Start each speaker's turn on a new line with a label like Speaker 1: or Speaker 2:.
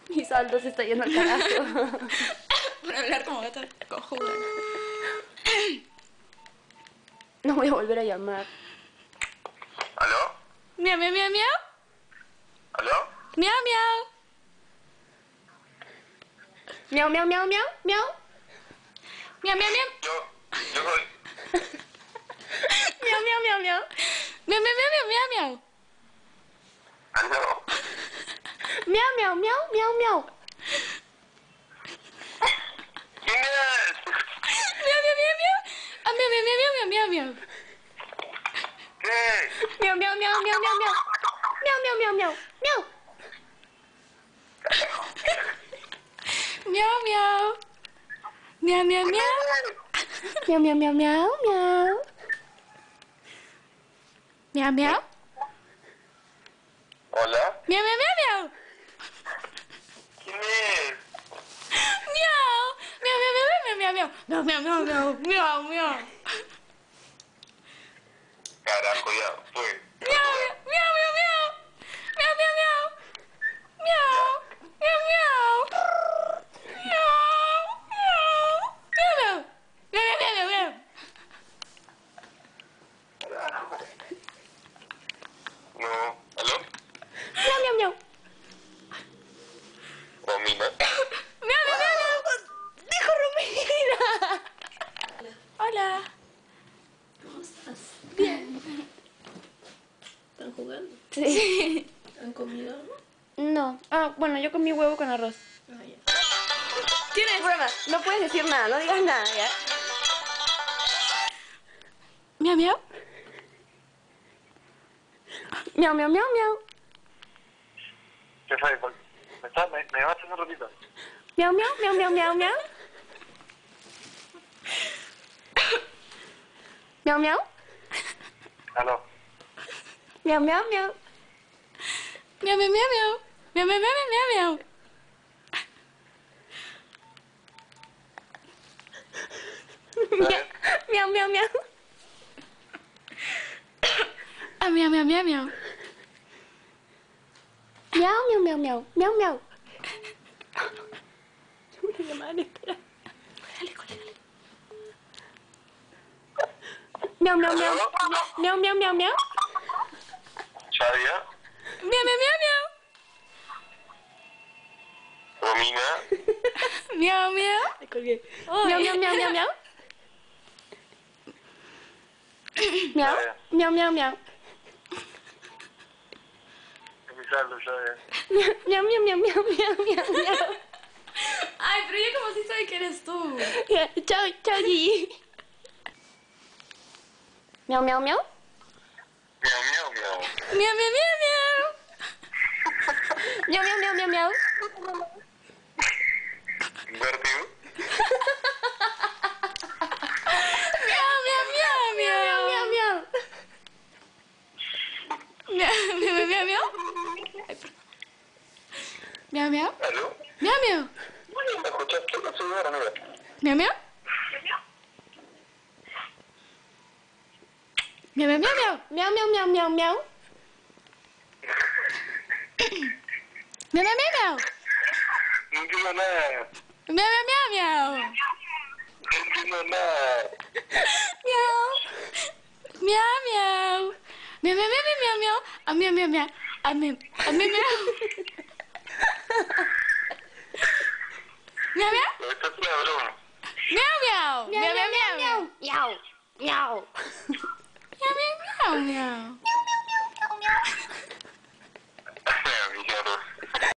Speaker 1: Mi saldo se está yendo al carajo.
Speaker 2: Por hablar como gato cojuda.
Speaker 1: No voy a volver a llamar.
Speaker 3: ¿Aló?
Speaker 2: Miau, miau, miau, miau.
Speaker 3: ¿Aló?
Speaker 2: Miau, miau.
Speaker 1: Miau, miau, miau, miau, miau.
Speaker 2: Miau, miau, miau.
Speaker 3: Yo soy.
Speaker 1: Miau, miau, miau, miau.
Speaker 2: Miau, miau, miau, miau, miau, miau.
Speaker 3: ¿Aló?
Speaker 1: Miau, miau, miau, miau, miau.
Speaker 3: ¿Quién es?
Speaker 2: Miau, miau, miau, miau. Ah, miau, miau, miau, miau, miau, miau.
Speaker 3: ¿Qué?
Speaker 1: Miau, miau, miau, miau, miau, miau. Miau, miau, miau, miau, miau.
Speaker 2: Miau, miau. Miau, miau, miau.
Speaker 1: Miau, miau, miau, miau, miau.
Speaker 2: Miau, miau.
Speaker 3: ¿Hola?
Speaker 2: Miau, miau, miau, miau.
Speaker 3: ¿Quién es?
Speaker 2: Miau. Miau, miau, miau, miau, miau, miau. Miau, miau, miau, miau. Miau, miau.
Speaker 3: Carajo, ya fue.
Speaker 2: Miau, miau, miau, miau. Miau, miau, miau. Miau. Miau, miau. Miau. Miau. Miau, miau. Miau, miau, miau, miau.
Speaker 3: Carajo. No. ¿Aló?
Speaker 1: Miau, miau, miau.
Speaker 3: Romina.
Speaker 2: Miau, miau, miau, miau.
Speaker 1: Dijo Romina.
Speaker 2: Hola.
Speaker 4: ¿Cómo estás?
Speaker 2: Bien.
Speaker 4: ¿Están jugando?
Speaker 1: Sí.
Speaker 4: ¿Han comido algo?
Speaker 1: No. Ah, bueno, yo comí huevo con arroz.
Speaker 4: Ah, ya.
Speaker 1: ¿Tienes? Broma, no puedes decir nada, no digas nada, ¿ya?
Speaker 2: Miau, miau.
Speaker 1: Miau, miau, miau, miau.
Speaker 3: ¿Qué fue? ¿Me llamaste un ratito?
Speaker 1: Miau, miau, miau, miau, miau, miau. Miau, miau.
Speaker 3: ¿Aló?
Speaker 1: Miau, miau, miau.
Speaker 2: Miau, miau, miau, miau. Miau, miau, miau, miau, miau.
Speaker 1: Miau, miau, miau.
Speaker 2: Ah, miau, miau, miau, miau.
Speaker 1: Miau, miau, miau, miau. Miau, miau. Una llamada, espera.
Speaker 2: Dale, dale.
Speaker 1: Miau, miau, miau. Miau, miau, miau, miau.
Speaker 3: ¿Shadia?
Speaker 2: Miau, miau, miau, miau.
Speaker 3: ¿Romina?
Speaker 2: Miau, miau.
Speaker 1: Me colgué. Miau, miau, miau, miau, miau. Miau, miau, miau, miau.
Speaker 3: Es mi saldo, Shadia.
Speaker 1: Miau, miau, miau, miau, miau, miau, miau.
Speaker 2: Ay, pero yo como si sabe que eres tú.
Speaker 1: Ya, chao, chao, Gigi. Miau, miau, miau.
Speaker 3: Miau, miau, miau.
Speaker 2: Miau, miau, miau, miau.
Speaker 1: Miau, miau, miau, miau, miau.
Speaker 3: ¿Invertido?
Speaker 2: Miau, miau, miau, miau.
Speaker 1: Miau, miau.
Speaker 2: Miau, miau, miau, miau. Ay, perdón. Miau, miau.
Speaker 3: ¿Aló?
Speaker 2: Miau, miau.
Speaker 3: ¿Me escuchas? ¿Qué pasó ahora, amiga?
Speaker 2: Miau, miau. Miau, miau, miau, miau.
Speaker 1: Miau, miau, miau, miau, miau.
Speaker 2: Miau, miau, miau, miau.
Speaker 3: No entiendo nada.
Speaker 2: Miau, miau, miau, miau.
Speaker 3: No entiendo nada.
Speaker 2: Miau. Miau, miau. Miau, miau, miau, miau, miau. Ah, miau, miau, miau. Ah, miau, ah, miau, miau. Miau, miau.
Speaker 3: Pero esto es una broma.
Speaker 2: Miau, miau.
Speaker 1: Miau, miau, miau, miau. Miau, miau.
Speaker 2: Miau, miau, miau, miau.